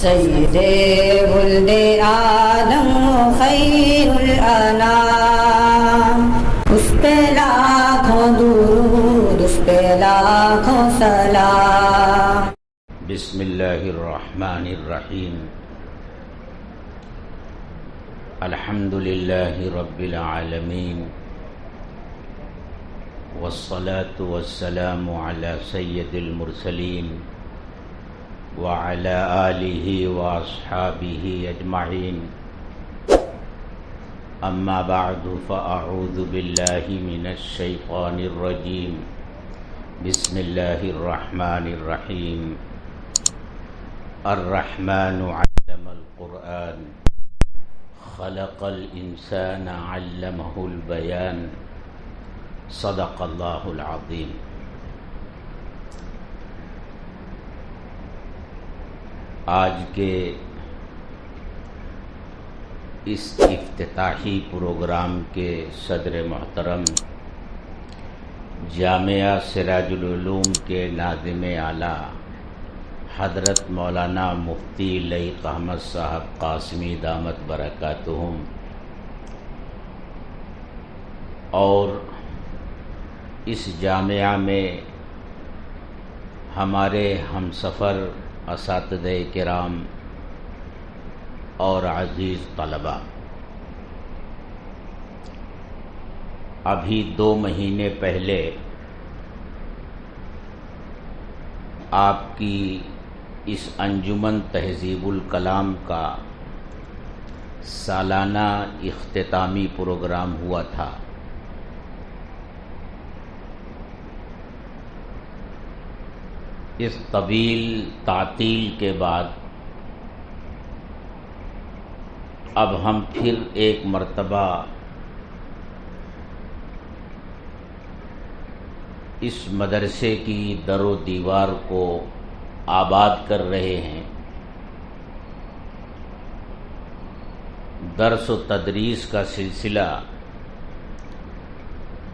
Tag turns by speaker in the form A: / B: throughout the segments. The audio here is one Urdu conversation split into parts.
A: سید ولد آدم خیر الانام، اس پہ لاکھوں درود، اس پہ لاکھوں سلام۔
B: بسم اللہ الرحمن الرحیم، الحمد للہ رب العالمین، والصلاة والسلام علی سید المرسلین وعلى آلہ واصحابہ اجمعین، اما بعد فاعوذ باللہ من الشیطان الرجیم، بسم اللہ الرحمن الرحیم۔ الرحمن علم القرآن، خلق الانسان علمہ البیان، صدق اللہ العظیم۔ آج کے اس افتتاحی پروگرام کے صدر محترم جامعہ سراج العلوم کے ناظم اعلیٰ حضرت مولانا مفتی لعیق احمد صاحب قاسمی دامت برکاتہم، اور اس جامعہ میں ہمارے ہمسفر اساتذہ کرام اور عزیز طلباء، ابھی 2 مہینے پہلے آپ کی اس انجمن تہذیب الکلام کا سالانہ اختتامی پروگرام ہوا تھا۔ اس طویل تعطیل کے بعد اب ہم پھر ایک مرتبہ اس مدرسے کی در و دیوار کو آباد کر رہے ہیں۔ درس و تدریس کا سلسلہ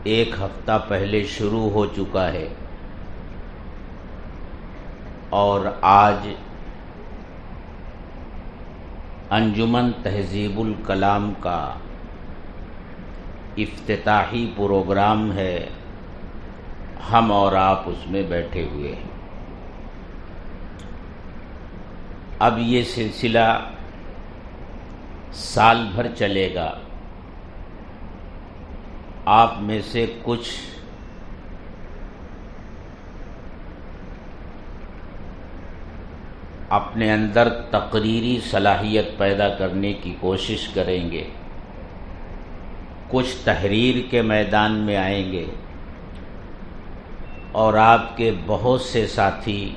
B: 1 ہفتہ پہلے شروع ہو چکا ہے، اور آج انجمن تہذیب الکلام کا افتتاحی پروگرام ہے، ہم اور آپ اس میں بیٹھے ہوئے ہیں۔ اب یہ سلسلہ سال بھر چلے گا۔ آپ میں سے کچھ اپنے اندر تقریری صلاحیت پیدا کرنے کی کوشش کریں گے، کچھ تحریر کے میدان میں آئیں گے، اور آپ کے بہت سے ساتھی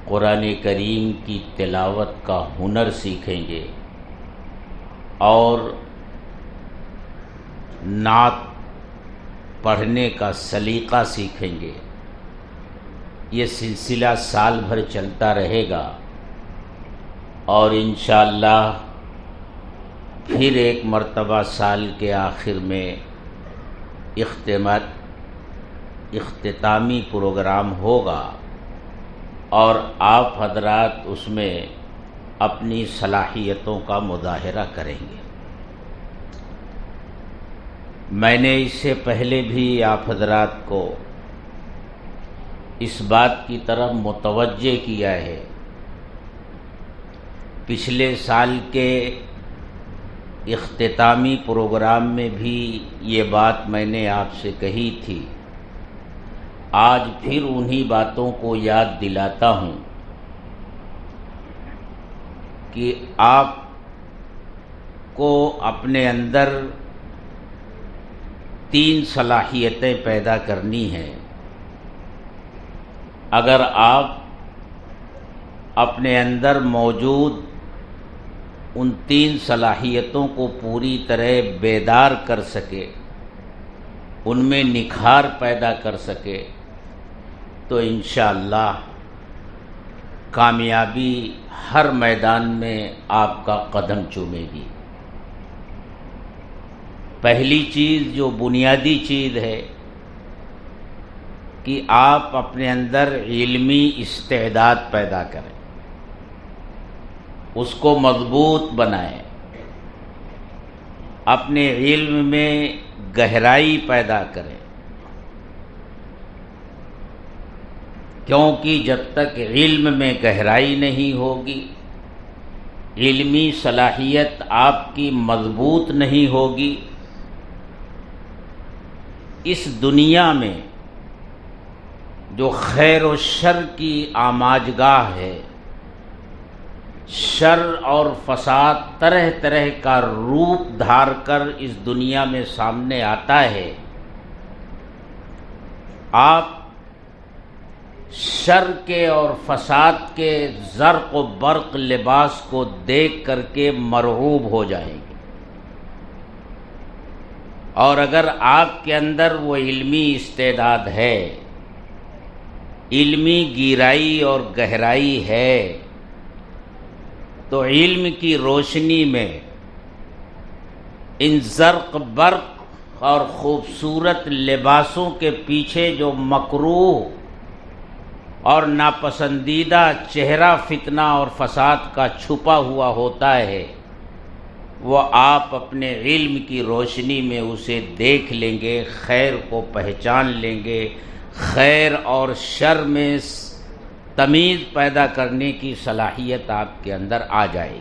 B: قرآن کریم کی تلاوت کا ہنر سیکھیں گے اور نعت پڑھنے کا سلیقہ سیکھیں گے۔ یہ سلسلہ سال بھر چلتا رہے گا، اور انشاءاللہ پھر ایک مرتبہ سال کے آخر میں اختتامی پروگرام ہوگا، اور آپ حضرات اس میں اپنی صلاحیتوں کا مظاہرہ کریں گے۔ میں نے اس سے پہلے بھی آپ حضرات کو اس بات کی طرف متوجہ کیا ہے۔ پچھلے سال کے اختتامی پروگرام میں بھی یہ بات میں نے آپ سے کہی تھی، آج پھر انہی باتوں کو یاد دلاتا ہوں کہ آپ کو اپنے اندر 3 صلاحیتیں پیدا کرنی ہیں۔ اگر آپ اپنے اندر موجود ان 3 صلاحیتوں کو پوری طرح بیدار کر سکے، ان میں نکھار پیدا کر سکے، تو انشاءاللہ کامیابی ہر میدان میں آپ کا قدم چومے گی۔ پہلی چیز جو بنیادی چیز ہے کہ آپ اپنے اندر علمی استعداد پیدا کریں۔ اس کو مضبوط بنائیں، اپنے علم میں گہرائی پیدا کریں، کیونکہ جب تک علم میں گہرائی نہیں ہوگی، علمی صلاحیت آپ کی مضبوط نہیں ہوگی، اس دنیا میں جو خیر و شر کی آماجگاہ ہے، شر اور فساد طرح طرح کا روپ دھار کر اس دنیا میں سامنے آتا ہے، آپ شر کے اور فساد کے زرق و برق لباس کو دیکھ کر کے مرعوب ہو جائیں گے، اور اگر آپ کے اندر وہ علمی استعداد ہے، علمی گہرائی اور گہرائی ہے، تو علم کی روشنی میں ان زرق برق اور خوبصورت لباسوں کے پیچھے جو مکروہ اور ناپسندیدہ چہرہ فتنہ اور فساد کا چھپا ہوا ہوتا ہے، وہ آپ اپنے علم کی روشنی میں اسے دیکھ لیں گے، خیر کو پہچان لیں گے، خیر اور شر میں تمیز پیدا کرنے کی صلاحیت آپ کے اندر آ جائے گی۔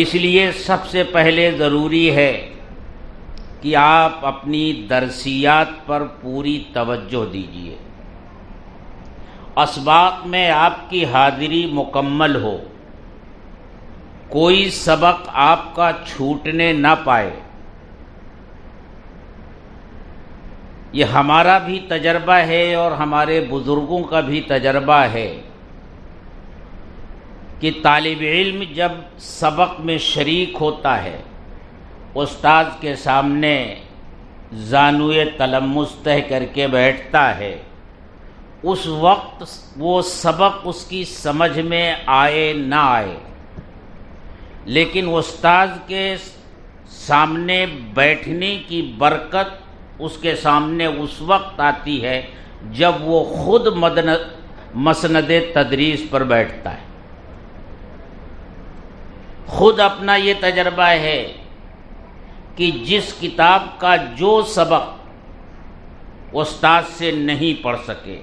B: اس لیے سب سے پہلے ضروری ہے کہ آپ اپنی درسیات پر پوری توجہ دیجیے، اسباق میں آپ کی حاضری مکمل ہو، کوئی سبق آپ کا چھوٹنے نہ پائے۔ یہ ہمارا بھی تجربہ ہے اور ہمارے بزرگوں کا بھی تجربہ ہے کہ طالب علم جب سبق میں شریک ہوتا ہے، استاد کے سامنے زانوئے تلمس طے کر کے بیٹھتا ہے، اس وقت وہ سبق اس کی سمجھ میں آئے نہ آئے، لیکن استاد کے سامنے بیٹھنے کی برکت اس کے سامنے اس وقت آتی ہے جب وہ خود مسند تدریس پر بیٹھتا ہے۔ خود اپنا یہ تجربہ ہے کہ جس کتاب کا جو سبق استاد سے نہیں پڑھ سکے،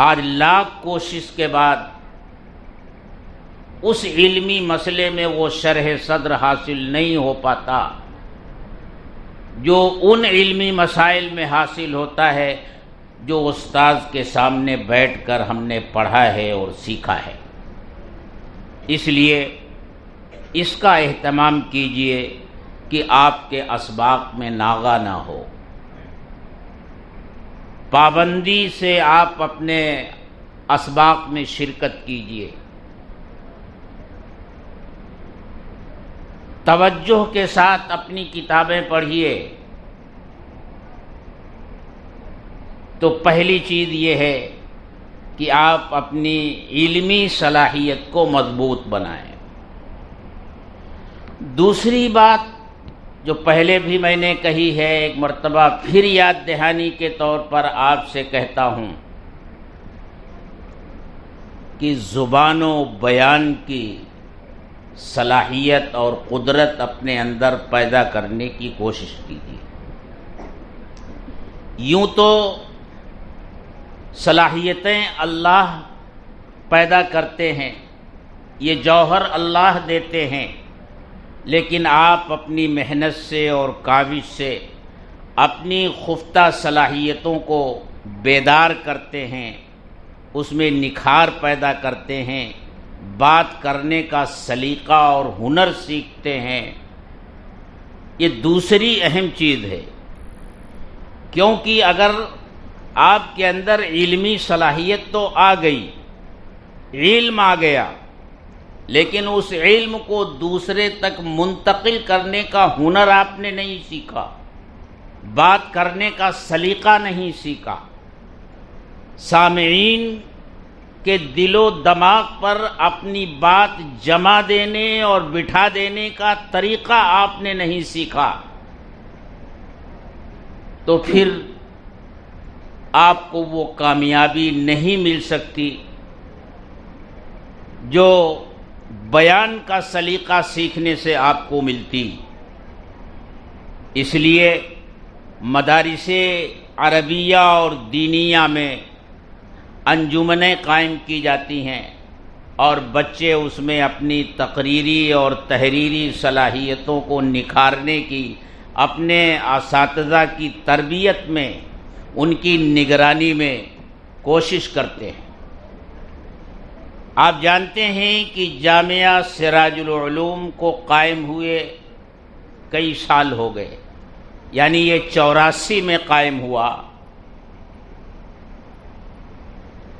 B: آج لاکھ کوشش کے بعد اس علمی مسئلے میں وہ شرح صدر حاصل نہیں ہو پاتا جو ان علمی مسائل میں حاصل ہوتا ہے جو استاد کے سامنے بیٹھ کر ہم نے پڑھا ہے اور سیکھا ہے۔ اس لیے اس کا اہتمام کیجیے کہ آپ کے اسباق میں ناغہ نہ ہو، پابندی سے آپ اپنے اسباق میں شرکت کیجیے، توجہ کے ساتھ اپنی کتابیں پڑھیے۔ تو پہلی چیز یہ ہے کہ آپ اپنی علمی صلاحیت کو مضبوط بنائیں۔ دوسری بات جو پہلے بھی میں نے کہی ہے، ایک مرتبہ پھر یاد دہانی کے طور پر آپ سے کہتا ہوں کہ زبان و بیان کی صلاحیت اور قدرت اپنے اندر پیدا کرنے کی کوشش کیجیے۔ یوں تو صلاحیتیں اللہ پیدا کرتے ہیں، یہ جوہر اللہ دیتے ہیں، لیکن آپ اپنی محنت سے اور کاوش سے اپنی خفتہ صلاحیتوں کو بیدار کرتے ہیں، اس میں نکھار پیدا کرتے ہیں، بات کرنے کا سلیقہ اور ہنر سیکھتے ہیں۔ یہ دوسری اہم چیز ہے، کیونکہ اگر آپ کے اندر علمی صلاحیت تو آ گئی، علم آ گیا، لیکن اس علم کو دوسرے تک منتقل کرنے کا ہنر آپ نے نہیں سیکھا، بات کرنے کا سلیقہ نہیں سیکھا، سامعین کہ دل و دماغ پر اپنی بات جمع دینے اور بٹھا دینے کا طریقہ آپ نے نہیں سیکھا، تو پھر آپ کو وہ کامیابی نہیں مل سکتی جو بیان کا سلیقہ سیکھنے سے آپ کو ملتی۔ اس لیے مدارس عربیہ اور دینیہ میں انجمنیں قائم کی جاتی ہیں اور بچے اس میں اپنی تقریری اور تحریری صلاحیتوں کو نکھارنے کی، اپنے اساتذہ کی تربیت میں، ان کی نگرانی میں کوشش کرتے ہیں۔ آپ جانتے ہیں کہ جامعہ سراج العلوم کو قائم ہوئے کئی سال ہو گئے، یعنی یہ 84 میں قائم ہوا۔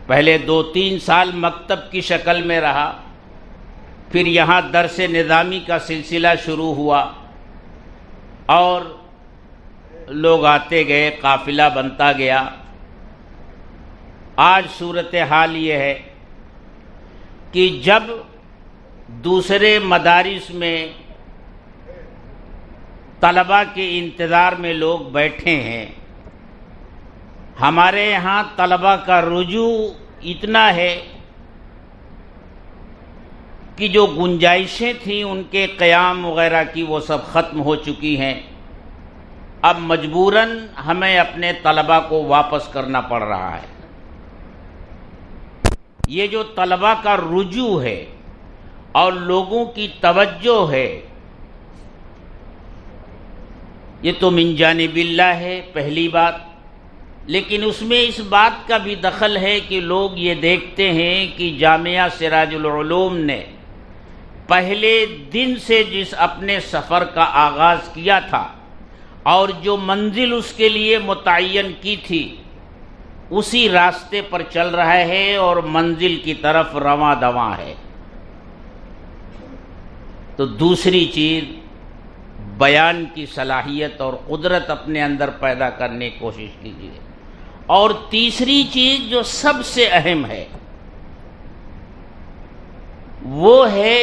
B: پہلے 2-3 سال مکتب کی شکل میں رہا، پھر یہاں درس نظامی کا سلسلہ شروع ہوا اور لوگ آتے گئے، قافلہ بنتا گیا۔ آج صورتحال یہ ہے کہ جب دوسرے مدارس میں طلباء کے انتظار میں لوگ بیٹھے ہیں، ہمارے یہاں طلباء کا رجوع اتنا ہے کہ جو گنجائشیں تھیں ان کے قیام وغیرہ کی وہ سب ختم ہو چکی ہیں۔ اب مجبوراً ہمیں اپنے طلباء کو واپس کرنا پڑ رہا ہے۔ یہ جو طلباء کا رجوع ہے اور لوگوں کی توجہ ہے، یہ تو من جانب اللہ ہے، پہلی بات۔ لیکن اس میں اس بات کا بھی دخل ہے کہ لوگ یہ دیکھتے ہیں کہ جامعہ سراج العلوم نے پہلے دن سے جس اپنے سفر کا آغاز کیا تھا اور جو منزل اس کے لیے متعین کی تھی، اسی راستے پر چل رہا ہے اور منزل کی طرف رواں دواں ہے۔ تو دوسری چیز، بیان کی صلاحیت اور قدرت اپنے اندر پیدا کرنے کی کوشش کیجیے۔ اور تیسری چیز جو سب سے اہم ہے وہ ہے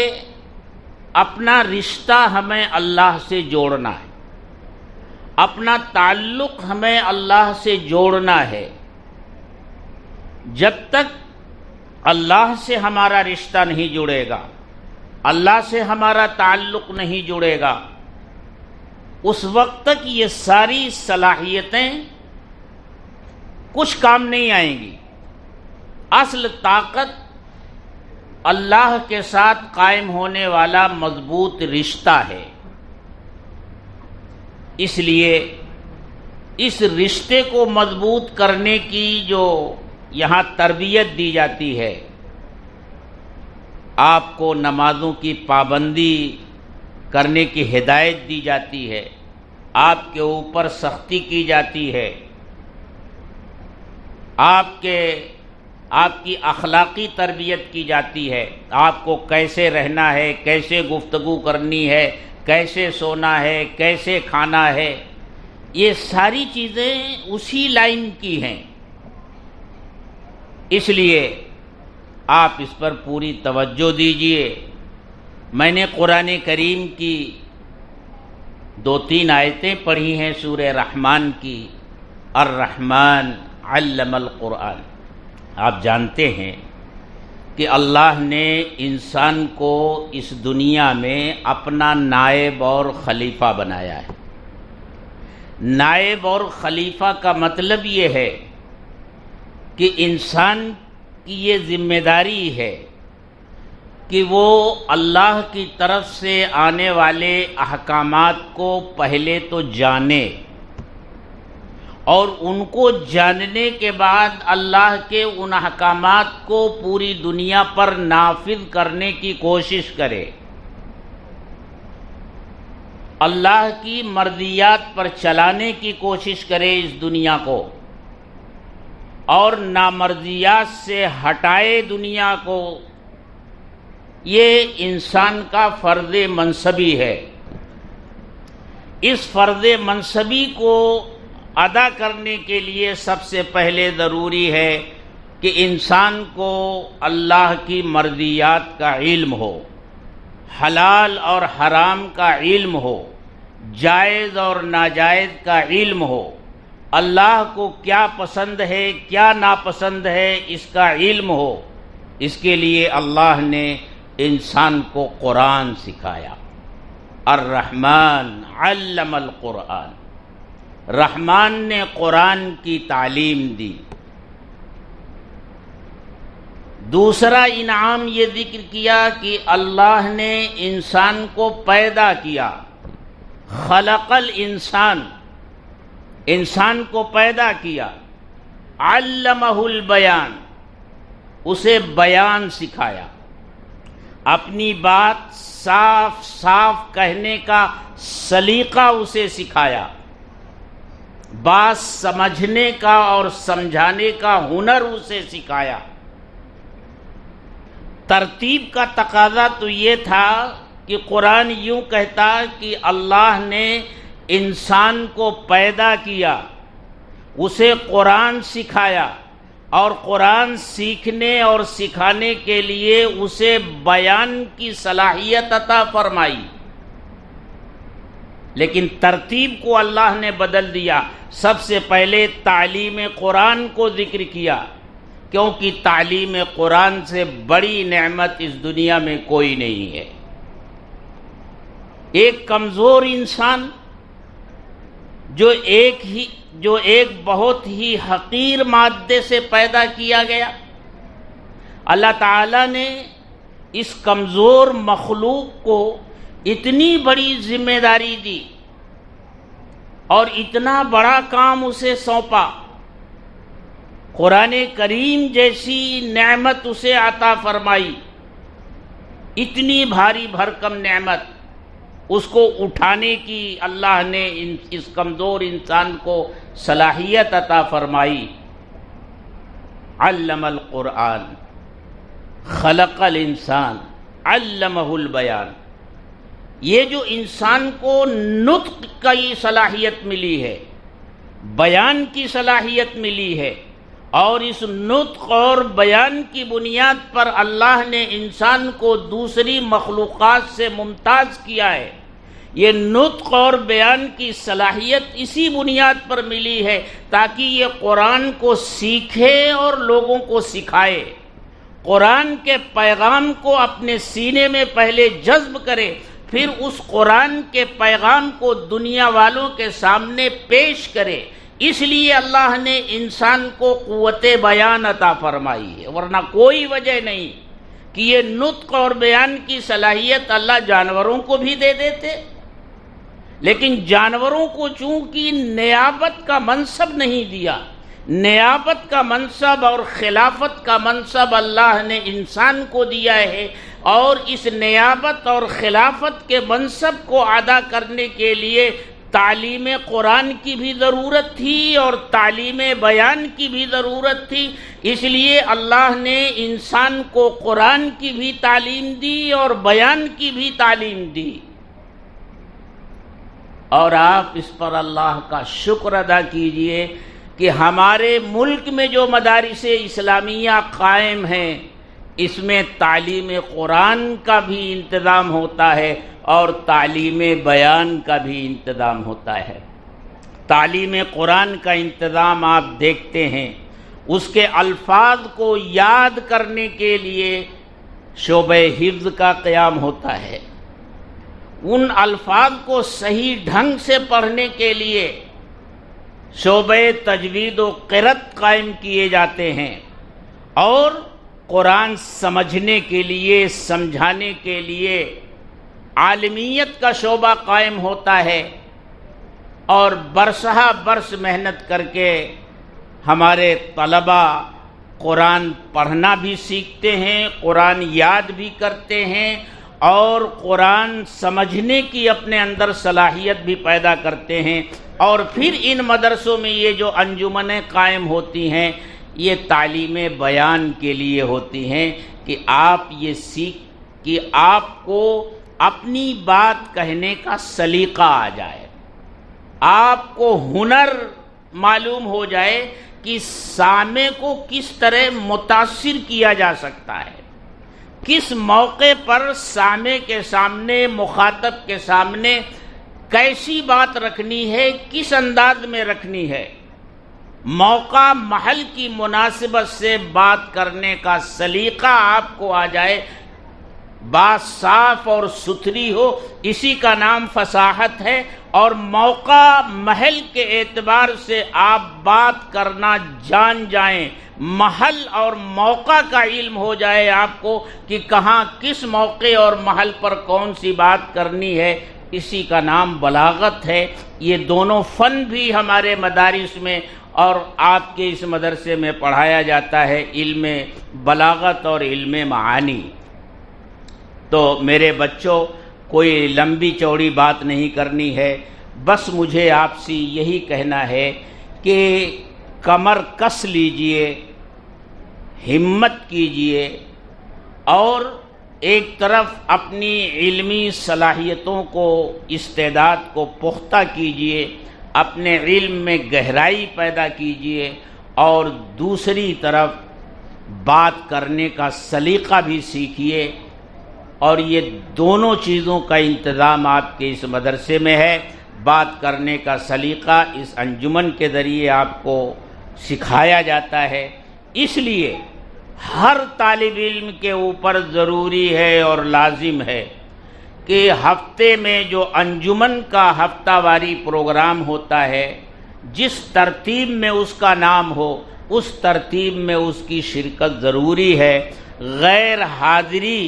B: اپنا رشتہ ہمیں اللہ سے جوڑنا ہے، اپنا تعلق ہمیں اللہ سے جوڑنا ہے۔ جب تک اللہ سے ہمارا رشتہ نہیں جڑے گا، اللہ سے ہمارا تعلق نہیں جڑے گا، اس وقت تک یہ ساری صلاحیتیں کچھ کام نہیں آئیں گی۔ اصل طاقت اللہ کے ساتھ قائم ہونے والا مضبوط رشتہ ہے۔ اس لیے اس رشتے کو مضبوط کرنے کی جو یہاں تربیت دی جاتی ہے، آپ کو نمازوں کی پابندی کرنے کی ہدایت دی جاتی ہے، آپ کے اوپر سختی کی جاتی ہے، آپ کی اخلاقی تربیت کی جاتی ہے، آپ کو کیسے رہنا ہے، کیسے گفتگو کرنی ہے، کیسے سونا ہے، کیسے کھانا ہے، یہ ساری چیزیں اسی لائن کی ہیں۔ اس لیے آپ اس پر پوری توجہ دیجئے۔ میں نے قرآن کریم کی 2-3 آیتیں پڑھی ہیں سورہ رحمان کی، الرحمن علم القرآن۔ آپ جانتے ہیں کہ اللہ نے انسان کو اس دنیا میں اپنا نائب اور خلیفہ بنایا ہے۔ نائب اور خلیفہ کا مطلب یہ ہے کہ انسان کی یہ ذمہ داری ہے کہ وہ اللہ کی طرف سے آنے والے احکامات کو پہلے تو جانے، اور ان کو جاننے کے بعد اللہ کے ان احکامات کو پوری دنیا پر نافذ کرنے کی کوشش کرے، اللہ کی مرضیات پر چلانے کی کوشش کرے اس دنیا کو، اور نامرضیات سے ہٹائے دنیا کو۔ یہ انسان کا فرض منصبی ہے۔ اس فرض منصبی کو ادا کرنے کے لیے سب سے پہلے ضروری ہے کہ انسان کو اللہ کی مرضیات کا علم ہو، حلال اور حرام کا علم ہو، جائز اور ناجائز کا علم ہو، اللہ کو کیا پسند ہے کیا ناپسند ہے اس کا علم ہو، اس کے لیے اللہ نے انسان کو قرآن سکھایا۔ الرحمن علم القرآن، رحمان نے قرآن کی تعلیم دی۔ دوسرا انعام یہ ذکر کیا کہ اللہ نے انسان کو پیدا کیا، خلق الانسان، انسان کو پیدا کیا، علمہ البیان، اسے بیان سکھایا، اپنی بات صاف صاف کہنے کا سلیقہ اسے سکھایا، بات سمجھنے کا اور سمجھانے کا ہنر اسے سکھایا۔ ترتیب کا تقاضا تو یہ تھا کہ قرآن یوں کہتا کہ اللہ نے انسان کو پیدا کیا، اسے قرآن سکھایا، اور قرآن سیکھنے اور سکھانے کے لیے اسے بیان کی صلاحیت عطا فرمائی۔ لیکن ترتیب کو اللہ نے بدل دیا، سب سے پہلے تعلیم قرآن کو ذکر کیا، کیونکہ تعلیم قرآن سے بڑی نعمت اس دنیا میں کوئی نہیں ہے۔ ایک کمزور انسان جو ایک بہت ہی حقیر مادے سے پیدا کیا گیا، اللہ تعالیٰ نے اس کمزور مخلوق کو اتنی بڑی ذمہ داری دی اور اتنا بڑا کام اسے سونپا، قرآن کریم جیسی نعمت اسے عطا فرمائی، اتنی بھاری بھرکم نعمت، اس کو اٹھانے کی اللہ نے اس کمزور انسان کو صلاحیت عطا فرمائی۔ علم القرآن خلق الانسان علمہ البیان، یہ جو انسان کو نطق کی صلاحیت ملی ہے، بیان کی صلاحیت ملی ہے، اور اس نطق اور بیان کی بنیاد پر اللہ نے انسان کو دوسری مخلوقات سے ممتاز کیا ہے۔ یہ نطق اور بیان کی صلاحیت اسی بنیاد پر ملی ہے تاکہ یہ قرآن کو سیکھے اور لوگوں کو سکھائے، قرآن کے پیغام کو اپنے سینے میں پہلے جذب کرے، پھر اس قرآن کے پیغام کو دنیا والوں کے سامنے پیش کرے۔ اس لیے اللہ نے انسان کو قوت بیان عطا فرمائی ہے، ورنہ کوئی وجہ نہیں کہ یہ نطق اور بیان کی صلاحیت اللہ جانوروں کو بھی دے دیتے، لیکن جانوروں کو چونکہ نیابت کا منصب نہیں دیا، نیابت کا منصب اور خلافت کا منصب اللہ نے انسان کو دیا ہے، اور اس نیابت اور خلافت کے منصب کو ادا کرنے کے لیے تعلیم قرآن کی بھی ضرورت تھی اور تعلیم بیان کی بھی ضرورت تھی۔ اس لیے اللہ نے انسان کو قرآن کی بھی تعلیم دی اور بیان کی بھی تعلیم دی۔ اور آپ اس پر اللہ کا شکر ادا کیجئے کہ ہمارے ملک میں جو مدارس اسلامیہ قائم ہیں، اس میں تعلیم قرآن کا بھی انتظام ہوتا ہے اور تعلیم بیان کا بھی انتظام ہوتا ہے۔ تعلیم قرآن کا انتظام آپ دیکھتے ہیں، اس کے الفاظ کو یاد کرنے کے لیے شعبہ حفظ کا قیام ہوتا ہے، ان الفاظ کو صحیح ڈھنگ سے پڑھنے کے لیے شعبہ تجوید و قرأت قائم کیے جاتے ہیں، اور قرآن سمجھنے کے لیے سمجھانے کے لیے عالمیت کا شعبہ قائم ہوتا ہے، اور برسہ برس محنت کر کے ہمارے طلباء قرآن پڑھنا بھی سیکھتے ہیں، قرآن یاد بھی کرتے ہیں، اور قرآن سمجھنے کی اپنے اندر صلاحیت بھی پیدا کرتے ہیں۔ اور پھر ان مدرسوں میں یہ جو انجمنیں قائم ہوتی ہیں، یہ تعلیم بیان کے لیے ہوتی ہیں کہ آپ یہ سیکھ کہ آپ کو اپنی بات کہنے کا سلیقہ آ جائے، آپ کو ہنر معلوم ہو جائے کہ سامع کو کس طرح متاثر کیا جا سکتا ہے، کس موقع پر سامع کے سامنے، مخاطب کے سامنے کیسی بات رکھنی ہے، کس انداز میں رکھنی ہے۔ موقع محل کی مناسبت سے بات کرنے کا سلیقہ آپ کو آ جائے، بات صاف اور ستھری ہو، اسی کا نام فصاحت ہے۔ اور موقع محل کے اعتبار سے آپ بات کرنا جان جائیں، محل اور موقع کا علم ہو جائے آپ کو کہ کہاں کس موقع اور محل پر کون سی بات کرنی ہے، اسی کا نام بلاغت ہے۔ یہ دونوں فن بھی ہمارے مدارس میں اور آپ کے اس مدرسے میں پڑھایا جاتا ہے، علم بلاغت اور علم معانی۔ تو میرے بچوں، کوئی لمبی چوڑی بات نہیں کرنی ہے، بس مجھے آپ سے یہی کہنا ہے کہ کمر کس لیجئے، ہمت کیجئے اور ایک طرف اپنی علمی صلاحیتوں کو، استعداد کو پختہ کیجئے، اپنے علم میں گہرائی پیدا کیجئے، اور دوسری طرف بات کرنے کا سلیقہ بھی سیکھیے۔ اور یہ دونوں چیزوں کا انتظام آپ کے اس مدرسے میں ہے۔ بات کرنے کا سلیقہ اس انجمن کے ذریعے آپ کو سکھایا جاتا ہے، اس لیے ہر طالب علم کے اوپر ضروری ہے اور لازم ہے کہ ہفتے میں جو انجمن کا ہفتہ واری پروگرام ہوتا ہے، جس ترتیب میں اس کا نام ہو، اس ترتیب میں اس کی شرکت ضروری ہے۔ غیر حاضری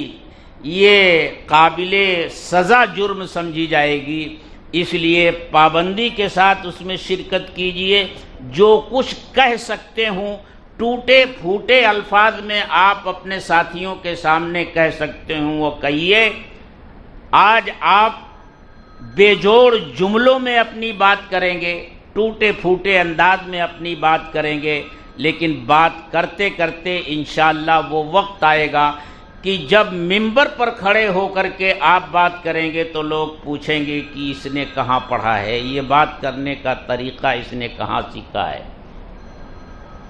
B: یہ قابل سزا جرم سمجھی جائے گی، اس لیے پابندی کے ساتھ اس میں شرکت کیجئے۔ جو کچھ کہہ سکتے ہوں، ٹوٹے پھوٹے الفاظ میں آپ اپنے ساتھیوں کے سامنے کہہ سکتے ہوں وہ کہیے۔ آج آپ بے جوڑ جملوں میں اپنی بات کریں گے، ٹوٹے پھوٹے انداز میں اپنی بات کریں گے، لیکن بات کرتے کرتے انشاءاللہ وہ وقت آئے گا کہ جب منبر پر کھڑے ہو کر کے آپ بات کریں گے تو لوگ پوچھیں گے کہ اس نے کہاں پڑھا ہے، یہ بات کرنے کا طریقہ اس نے کہاں سیکھا ہے۔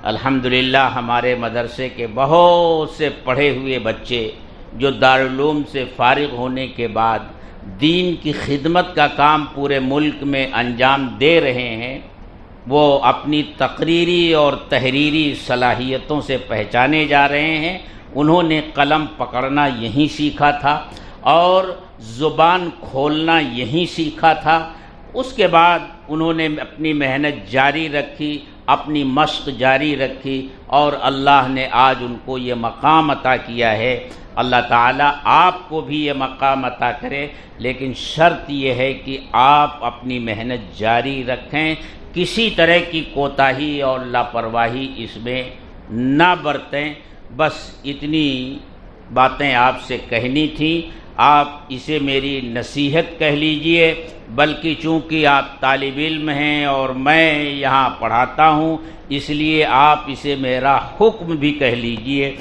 B: الحمدللہ ہمارے مدرسے کے بہت سے پڑھے ہوئے بچے جو دارالعلوم سے فارغ ہونے کے بعد دین کی خدمت کا کام پورے ملک میں انجام دے رہے ہیں، وہ اپنی تقریری اور تحریری صلاحیتوں سے پہچانے جا رہے ہیں۔ انہوں نے قلم پکڑنا یہیں سیکھا تھا اور زبان کھولنا یہیں سیکھا تھا۔ اس کے بعد انہوں نے اپنی محنت جاری رکھی، اپنی مشق جاری رکھی، اور اللہ نے آج ان کو یہ مقام عطا کیا ہے۔ اللہ تعالیٰ آپ کو بھی یہ مقام عطا کرے، لیکن شرط یہ ہے کہ آپ اپنی محنت جاری رکھیں، کسی طرح کی کوتاہی اور لاپرواہی اس میں نہ برتیں۔ بس اتنی باتیں آپ سے کہنی تھیں۔ آپ اسے میری نصیحت کہہ لیجئے، بلکہ چونکہ آپ طالب علم ہیں اور میں یہاں پڑھاتا ہوں، اس لیے آپ اسے میرا حکم بھی کہہ لیجئے۔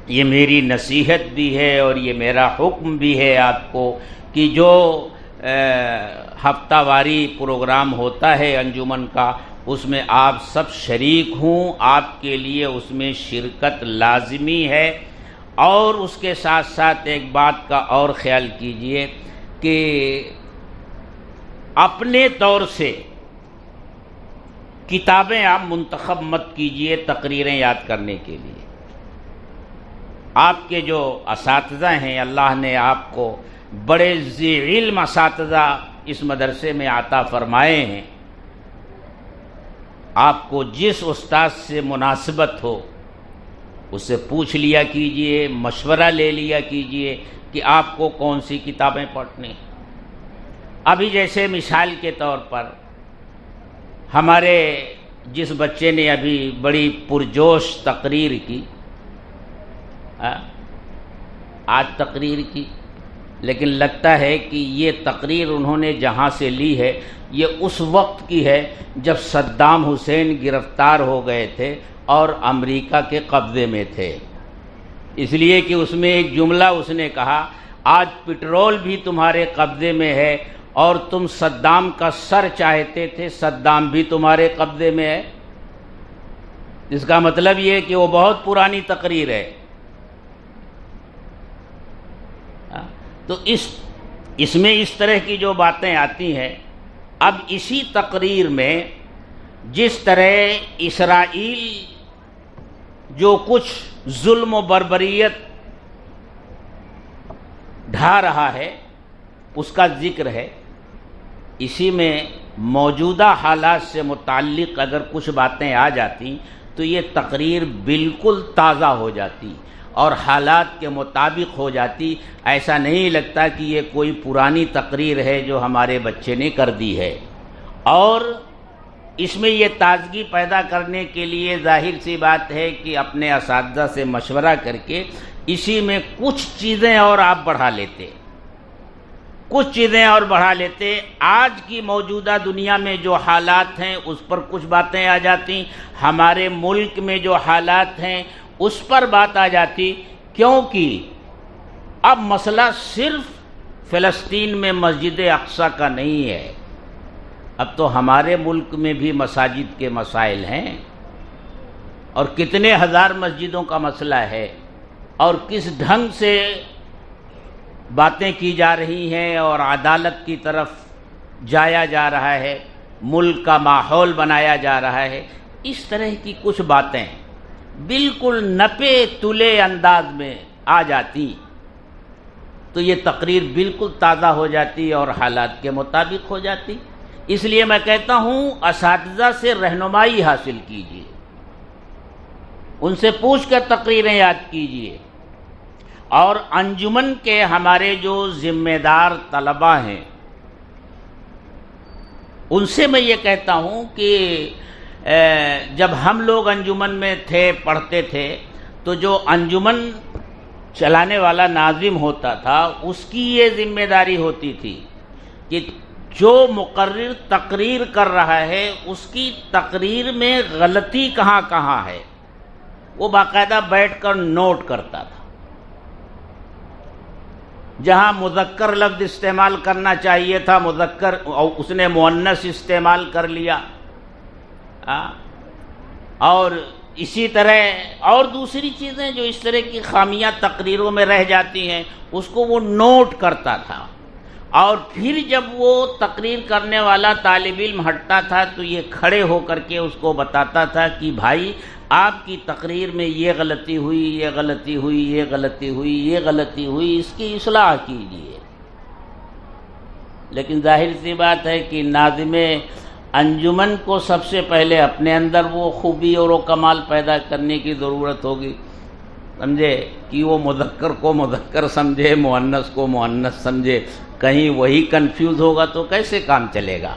B: یہ میری نصیحت بھی ہے اور یہ میرا حکم بھی ہے آپ کو کہ جو ہفتہ واری پروگرام ہوتا ہے انجمن کا، اس میں آپ سب شریک ہوں، آپ کے لیے اس میں شرکت لازمی ہے۔ اور اس کے ساتھ ساتھ ایک بات کا اور خیال کیجئے کہ اپنے طور سے کتابیں آپ منتخب مت کیجئے تقریریں یاد کرنے کے لیے۔ آپ کے جو اساتذہ ہیں، اللہ نے آپ کو بڑے ذی علم اساتذہ اس مدرسے میں عطا فرمائے ہیں۔ آپ کو جس استاد سے مناسبت ہو اس سے پوچھ لیا کیجئے، مشورہ لے لیا کیجئے کہ آپ کو کون سی کتابیں پڑھنی۔ ابھی جیسے مثال کے طور پر ہمارے جس بچے نے ابھی بڑی پرجوش تقریر کی، آج تقریر کی، لیکن لگتا ہے کہ یہ تقریر انہوں نے جہاں سے لی ہے یہ اس وقت کی ہے جب صدام حسین گرفتار ہو گئے تھے اور امریکہ کے قبضے میں تھے۔ اس لیے کہ اس میں ایک جملہ اس نے کہا، آج پٹرول بھی تمہارے قبضے میں ہے اور تم صدام کا سر چاہتے تھے، صدام بھی تمہارے قبضے میں ہے۔ اس کا مطلب یہ ہے کہ وہ بہت پرانی تقریر ہے۔ تو اس میں اس طرح کی جو باتیں آتی ہیں، اب اسی تقریر میں جس طرح اسرائیل جو کچھ ظلم و بربریت ڈھا رہا ہے اس کا ذکر ہے، اسی میں موجودہ حالات سے متعلق اگر کچھ باتیں آ جاتی تو یہ تقریر بالکل تازہ ہو جاتی اور حالات کے مطابق ہو جاتی. ایسا نہیں لگتا کہ یہ کوئی پرانی تقریر ہے جو ہمارے بچے نے کر دی ہے. اور اس میں یہ تازگی پیدا کرنے کے لیے ظاہر سی بات ہے کہ اپنے اساتذہ سے مشورہ کر کے اسی میں کچھ چیزیں اور آپ بڑھا لیتے. آج کی موجودہ دنیا میں جو حالات ہیں اس پر کچھ باتیں آ جاتی، ہمارے ملک میں جو حالات ہیں اس پر بات آ جاتی، کیونکہ اب مسئلہ صرف فلسطین میں مسجد اقصی کا نہیں ہے، اب تو ہمارے ملک میں بھی مساجد کے مسائل ہیں اور کتنے ہزار مسجدوں کا مسئلہ ہے اور کس ڈھنگ سے باتیں کی جا رہی ہیں اور عدالت کی طرف جایا جا رہا ہے، ملک کا ماحول بنایا جا رہا ہے. اس طرح کی کچھ باتیں بالکل نپے تلے انداز میں آ جاتی تو یہ تقریر بالکل تازہ ہو جاتی اور حالات کے مطابق ہو جاتی. اس لیے میں کہتا ہوں اساتذہ سے رہنمائی حاصل کیجیے، ان سے پوچھ کر تقریریں یاد کیجیے. اور انجمن کے ہمارے جو ذمہ دار طلباء ہیں ان سے میں یہ کہتا ہوں کہ جب ہم لوگ انجمن میں تھے، پڑھتے تھے، تو جو انجمن چلانے والا ناظم ہوتا تھا اس کی یہ ذمہ داری ہوتی تھی کہ جو مقرر تقریر کر رہا ہے اس کی تقریر میں غلطی کہاں کہاں ہے وہ باقاعدہ بیٹھ کر نوٹ کرتا تھا. جہاں مذکر لفظ استعمال کرنا چاہیے تھا مذکر، اس نے مؤنث استعمال کر لیا. اور اسی طرح اور دوسری چیزیں جو اس طرح کی خامیاں تقریروں میں رہ جاتی ہیں اس کو وہ نوٹ کرتا تھا. اور پھر جب وہ تقریر کرنے والا طالب علم ہٹتا تھا تو یہ کھڑے ہو کر کے اس کو بتاتا تھا کہ بھائی آپ کی تقریر میں یہ غلطی ہوئی، یہ غلطی ہوئی، یہ غلطی ہوئی، یہ غلطی ہوئی، اس کی اصلاح کیجیے. لیکن ظاہر سی بات ہے کہ ناظم انجمن کو سب سے پہلے اپنے اندر وہ خوبی اور وہ کمال پیدا کرنے کی ضرورت ہوگی، سمجھے، کہ وہ مذکر کو مذکر سمجھے، مؤنث کو مؤنث سمجھے. کہیں وہی کنفیوز ہوگا تو کیسے کام چلے گا.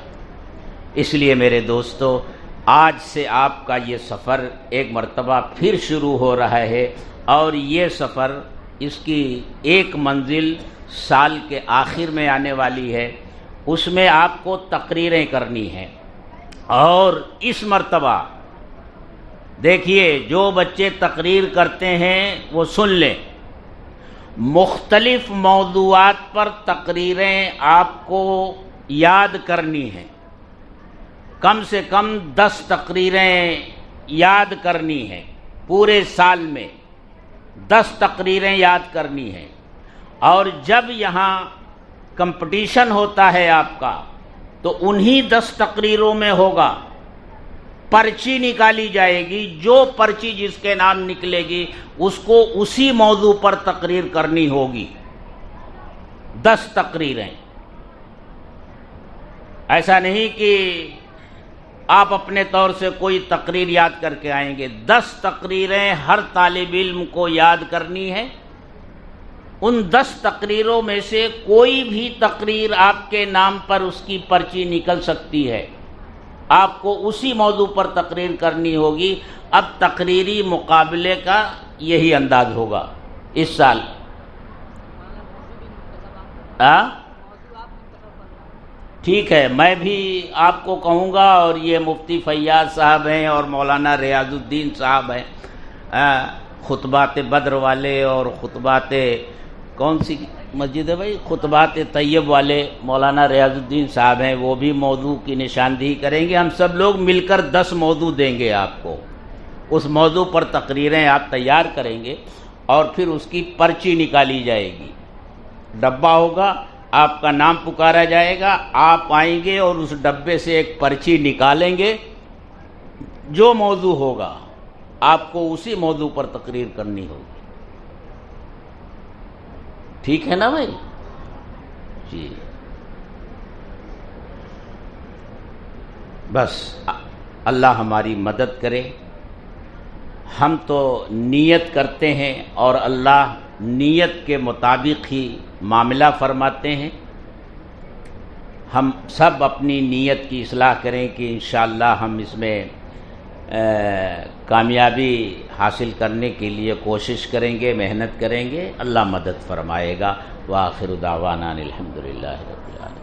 B: اس لیے میرے دوستو، آج سے آپ کا یہ سفر ایک مرتبہ پھر شروع ہو رہا ہے اور یہ سفر اس کی ایک منزل سال کے آخر میں آنے والی ہے، اس میں آپ کو تقریریں کرنی ہیں. اور اس مرتبہ دیکھیے جو بچے تقریر کرتے ہیں وہ سن لیں، مختلف موضوعات پر تقریریں آپ کو یاد کرنی ہیں، کم سے کم 10 تقریریں یاد کرنی ہیں. پورے سال میں 10 تقریریں یاد کرنی ہیں. اور جب یہاں کمپٹیشن ہوتا ہے آپ کا تو انہی 10 تقریروں میں ہوگا، پرچی نکالی جائے گی، جو پرچی جس کے نام نکلے گی اس کو اسی موضوع پر تقریر کرنی ہوگی. 10 تقریریں، ایسا نہیں کہ آپ اپنے طور سے کوئی تقریر یاد کر کے آئیں گے. 10 تقریریں ہر طالب علم کو یاد کرنی ہے. ان 10 تقریروں میں سے کوئی بھی تقریر آپ کے نام پر اس کی پرچی نکل سکتی ہے، آپ کو اسی موضوع پر تقریر کرنی ہوگی. اب تقریری مقابلے کا یہی انداز ہوگا اس سال. ٹھیک ہے، میں بھی آپ کو کہوں گا، اور یہ مفتی فیاض صاحب ہیں اور مولانا ریاض الدین صاحب ہیں، خطبات بدر والے اور خطبات کون سی مسجد ہے بھائی، خطبات طیب والے مولانا ریاض الدین صاحب ہیں، وہ بھی موضوع کی نشاندہی کریں گے. ہم سب لوگ مل کر 10 موضوع دیں گے آپ کو. اس موضوع پر تقریریں آپ تیار کریں گے اور پھر اس کی پرچی نکالی جائے گی. ڈبہ ہوگا، آپ کا نام پکارا جائے گا، آپ آئیں گے اور اس ڈبے سے ایک پرچی نکالیں گے جو موضوع ہوگا آپ کو اسی موضوع پر تقریر کرنی ہوگی. ٹھیک ہے نا بھائی؟ جی بس اللہ ہماری مدد کرے. ہم تو نیت کرتے ہیں اور اللہ نیت کے مطابق ہی معاملہ فرماتے ہیں. ہم سب اپنی نیت کی اصلاح کریں کہ انشاءاللہ ہم اس میں کامیابی حاصل کرنے کے لیے کوشش کریں گے، محنت کریں گے. اللہ مدد فرمائے گا. وآخر دعوانا الحمدللہ رب العالمین.